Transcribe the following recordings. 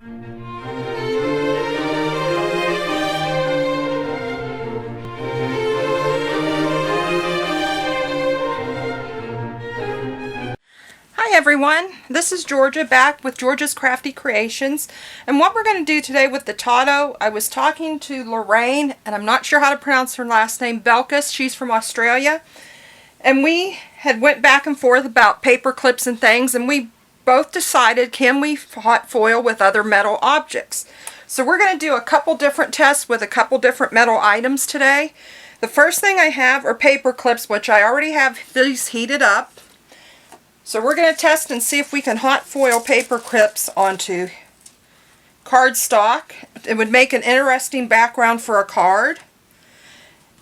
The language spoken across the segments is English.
Hi everyone, this is Georgia back with Georgia's Crafty Creations, and what we're going to do today with the Totto, I was talking to Lorraine, and I'm not sure how to pronounce her last name, Belkis, she's from Australia, and we had went back and forth about paper clips and things, and we both decided, can we hot foil with other metal objects? So we're going to do a couple different tests with a couple different metal items today. The first thing I have are paper clips, which I already have these heated up. So we're going to test and see if we can hot foil paper clips onto cardstock. It would make an interesting background for a card.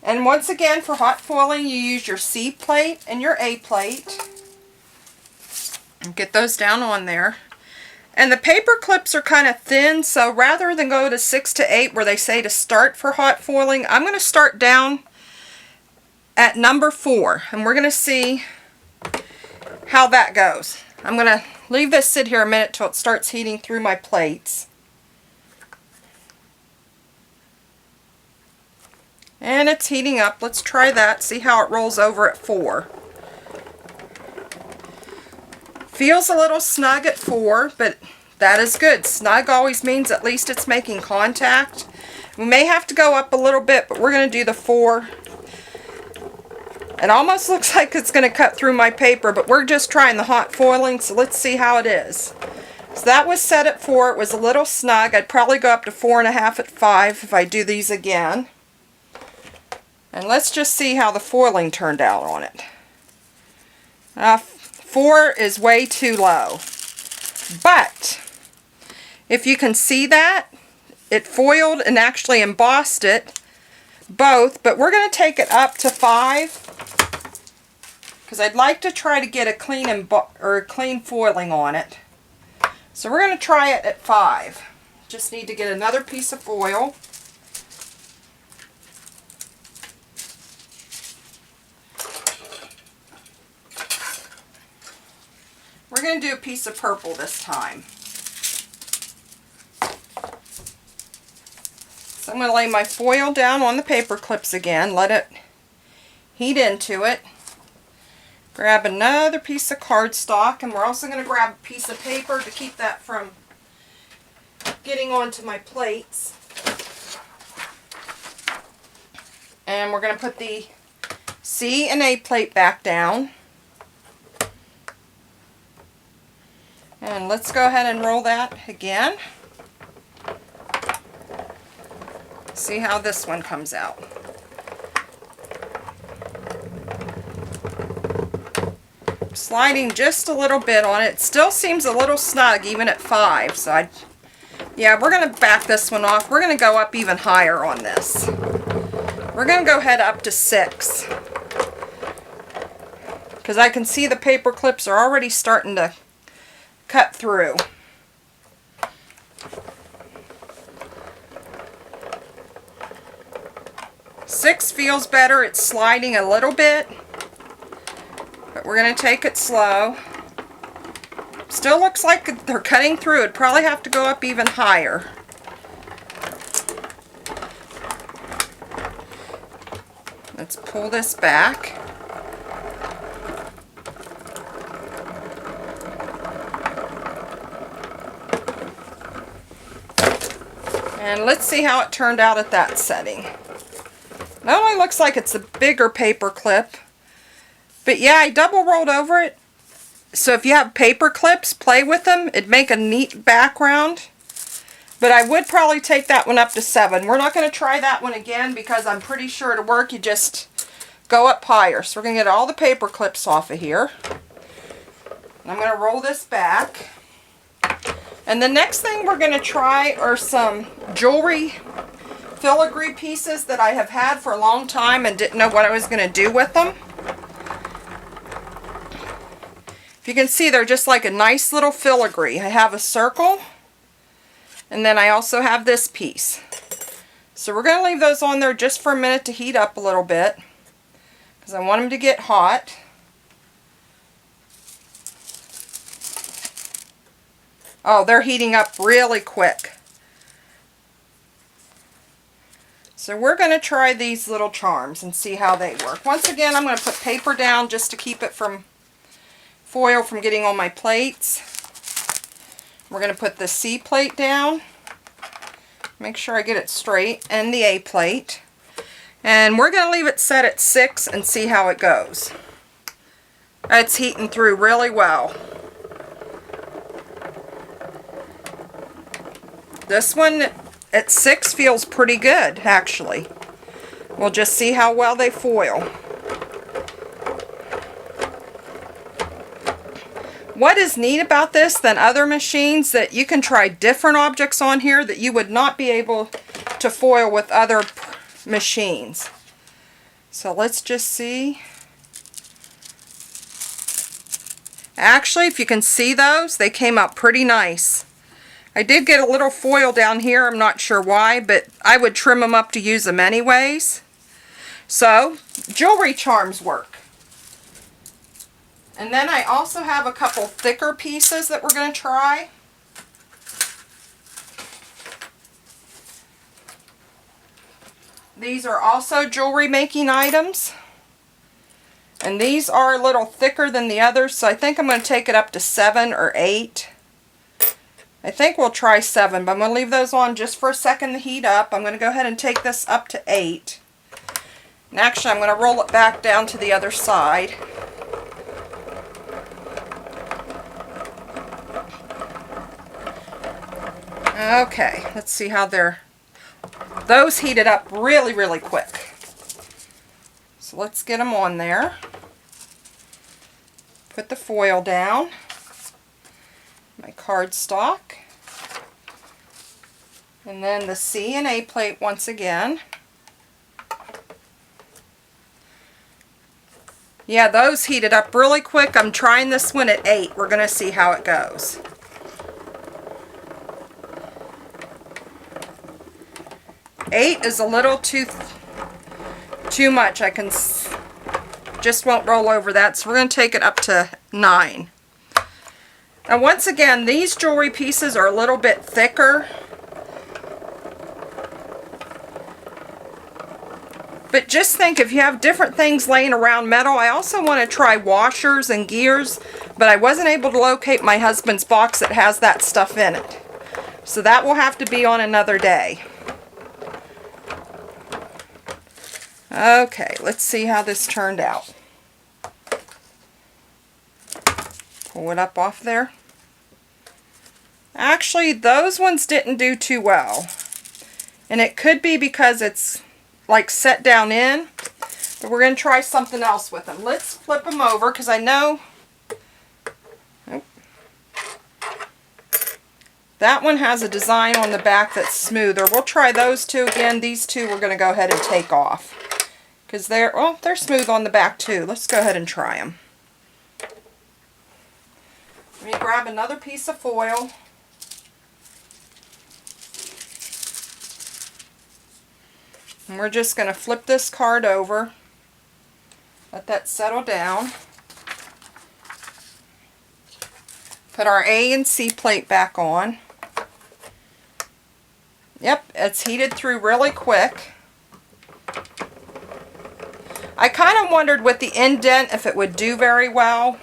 And once again, for hot foiling, you use your C plate and your A plate. And get those down on there. And the paper clips are kind of thin, so rather than go to 6 to 8 where they say to start for hot foiling, I'm going to start down at number 4. And we're going to see how that goes. I'm going to leave this sit here a minute till it starts heating through my plates. And it's heating up. Let's try that, see how it rolls over at 4. Feels a little snug at 4, but that is good. Snug always means at least it's making contact. We may have to go up a little bit, but we're going to do the 4. It almost looks like it's going to cut through my paper, but we're just trying the hot foiling, so let's see how it is. So that was set at 4. It was a little snug. I'd probably go up to 4.5 at 5 if I do these again. And let's just see how the foiling turned out on it. 4 is way too low. But if you can see that, it foiled and actually embossed it both, but we're going to take it up to 5 because I'd like to try to get a clean foiling on it. So we're going to try it at 5. Just need to get another piece of foil. We're going to do a piece of purple this time. So I'm going to lay my foil down on the paper clips again, let it heat into it. Grab another piece of cardstock, and we're also going to grab a piece of paper to keep that from getting onto my plates. And we're going to put the C and A plate back down. And let's go ahead and roll that again. See how this one comes out. Sliding just a little bit on it. It still seems a little snug even at 5. So yeah, we're going to back this one off. We're going to go up even higher on this. We're going to go ahead up to 6. Because I can see the paper clips are already starting to cut through. Six feels better. It's sliding a little bit, but we're going to take it slow. Still looks like they're cutting through. It'd probably have to go up even higher. Let's pull this back. And let's see how it turned out at that setting. Not only looks like it's a bigger paper clip, but yeah, I double rolled over it. So if you have paper clips, play with them. It'd make a neat background. But I would probably take that one up to 7. We're not going to try that one again because I'm pretty sure it'll work. You just go up higher. So we're going to get all the paper clips off of here. And I'm going to roll this back. And the next thing we're going to try are some jewelry filigree pieces that I have had for a long time and didn't know what I was going to do with them. If you can see, they're just like a nice little filigree. I have a circle, and then I also have this piece. So we're going to leave those on there just for a minute to heat up a little bit because I want them to get hot. Oh, they're heating up really quick. So we're going to try these little charms and see how they work. Once again, I'm going to put paper down just to keep it from foil from getting on my plates. We're going to put the C plate down. Make sure I get it straight, and the A plate. And we're going to leave it set at 6 and see how it goes. It's heating through really well. This one at 6 feels pretty good, actually. We'll just see how well they foil. What is neat about this than other machines, that you can try different objects on here that you would not be able to foil with other machines. So let's just see. Actually, if you can see those, they came out pretty nice. I did get a little foil down here, I'm not sure why, but I would trim them up to use them anyways. So, jewelry charms work. And then I also have a couple thicker pieces that we're going to try. These are also jewelry making items. And these are a little thicker than the others, so I think I'm going to take it up to 7 or 8. I think we'll try 7, but I'm going to leave those on just for a second to heat up. I'm going to go ahead and take this up to 8. And actually, I'm going to roll it back down to the other side. Okay, let's see how those heated up really, really quick. So let's get them on there. Put the foil down. My cardstock, and then the C and A plate once again. Yeah, those heated up really quick. I'm trying this one at 8. We're going to see how it goes. Eight is a little too much. I can just won't roll over that, so we're going to take it up to 9. Now once again, these jewelry pieces are a little bit thicker. But just think, if you have different things laying around metal, I also want to try washers and gears, but I wasn't able to locate my husband's box that has that stuff in it. So that will have to be on another day. Okay, let's see how this turned out. Pull it up off there. Actually, those ones didn't do too well. And it could be because it's like set down in. But we're going to try something else with them. Let's flip them over because I know that one has a design on the back that's smoother. We'll try those two again. These two we're going to go ahead and take off because they're smooth on the back too. Let's go ahead and try them. Let me grab another piece of foil. And we're just going to flip this card over. Let that settle down. Put our A and C plate back on. Yep, it's heated through really quick. I kind of wondered with the indent if it would do very well.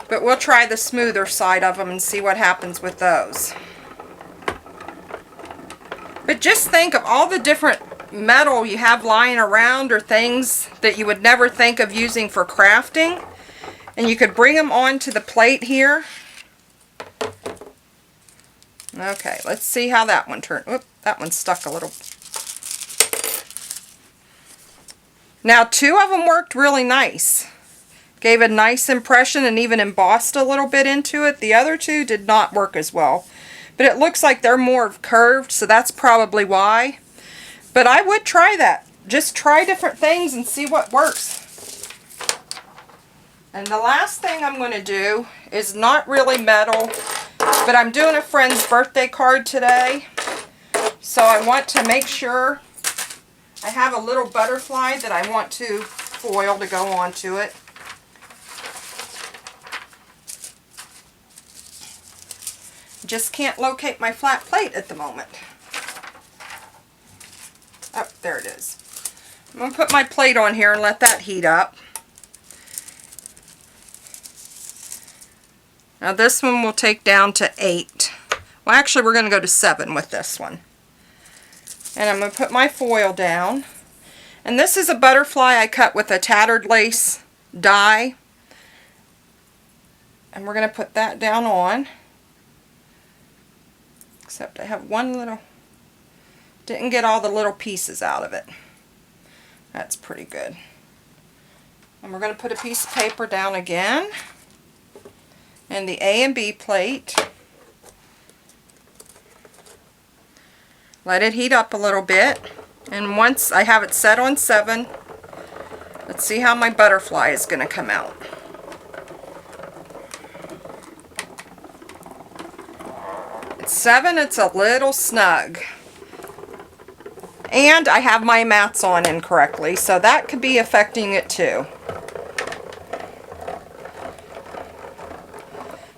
But we'll try the smoother side of them and see what happens with those. But just think of all the different metal you have lying around or things that you would never think of using for crafting. And you could bring them onto the plate here. Okay, let's see how that one turned. Oop, that one stuck a little. Now 2 of them worked really nice. Gave a nice impression and even embossed a little bit into it. The other 2 did not work as well. But it looks like they're more curved, so that's probably why. But I would try that. Just try different things and see what works. And the last thing I'm going to do is not really metal, but I'm doing a friend's birthday card today. So I want to make sure I have a little butterfly that I want to foil to go onto it. Just can't locate my flat plate at the moment. Oh, there it is. I'm going to put my plate on here and let that heat up. Now this one will take down to 8. Well, actually we're going to go to 7 with this one. And I'm going to put my foil down. And this is a butterfly I cut with a tattered lace die. And we're going to put that down on. Except I have one little, didn't get all the little pieces out of it. That's pretty good. And we're going to put a piece of paper down again. And the A and B plate. Let it heat up a little bit. And once I have it set on 7, let's see how my butterfly is going to come out. At 7, it's a little snug. And I have my mats on incorrectly, so that could be affecting it too.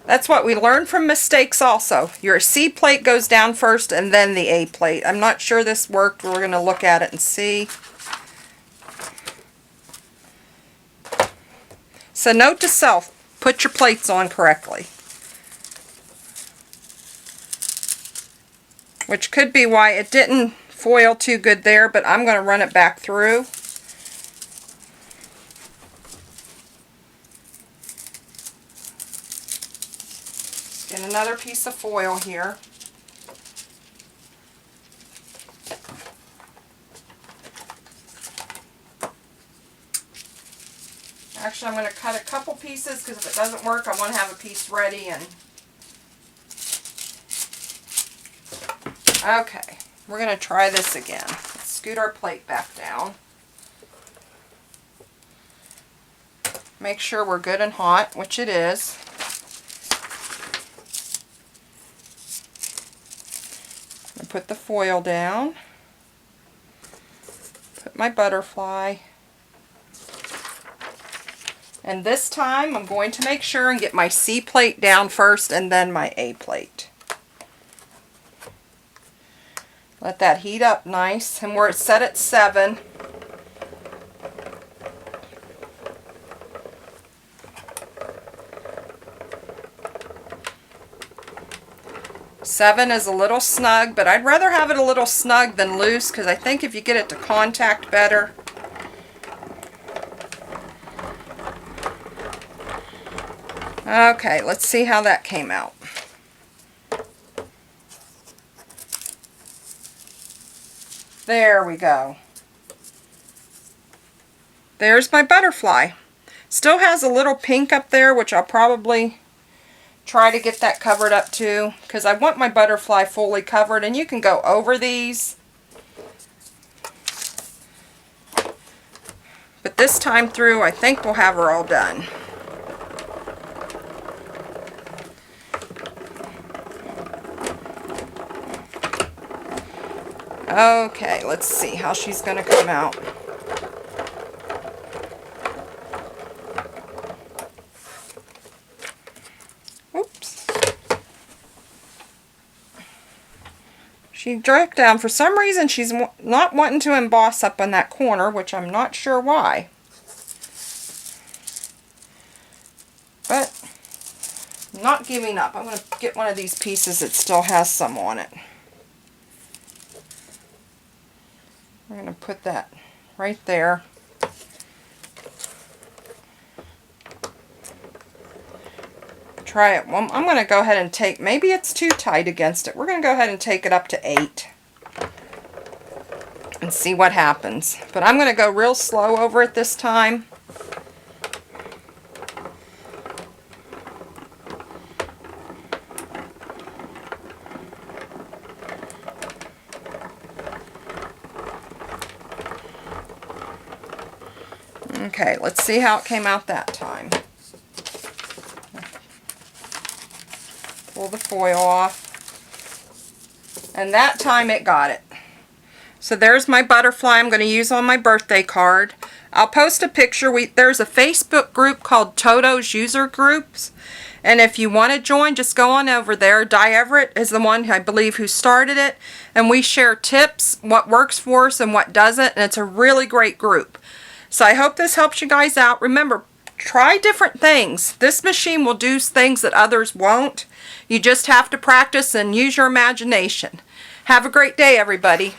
That's what we learn from mistakes also. Your C plate goes down first and then the A plate. I'm not sure this worked. We're going to look at it and see. So note to self, put your plates on correctly. Which could be why it didn't foil too good there, but I'm going to run it back through. Get another piece of foil here. Actually, I'm going to cut a couple pieces because if it doesn't work, I want to have a piece ready. And okay, we're going to try this again. Let's scoot our plate back down. Make sure we're good and hot, which it is. Put the foil down, put my butterfly, and this time I'm going to make sure and get my C plate down first and then my A plate. Let that heat up nice, and we're set at 7. Seven is a little snug, but I'd rather have it a little snug than loose because I think if you get it to contact better. Okay, let's see how that came out. There we go. There's my butterfly. Still has a little pink up there, which I'll probably try to get that covered up too, because I want my butterfly fully covered, and you can go over these. But this time through, I think we'll have her all done. Okay, let's see how she's going to come out. Oops. She dragged down. For some reason, she's not wanting to emboss up in that corner, which I'm not sure why. But I'm not giving up. I'm going to get one of these pieces that still has some on it. We're going to put that right there. Try it. Well, I'm going to go ahead and take, maybe it's too tight against it. We're going to go ahead and take it up to 8 and see what happens. But I'm going to go real slow over it this time. Okay, let's see how it came out that time. Pull the foil off. And that time it got it. So there's my butterfly I'm going to use on my birthday card. I'll post a picture. There's a Facebook group called Toto's User Groups. And if you want to join, just go on over there. Di Everett is the one, I believe, who started it. And we share tips, what works for us and what doesn't. And it's a really great group. So I hope this helps you guys out. Remember, try different things. This machine will do things that others won't. You just have to practice and use your imagination. Have a great day, everybody.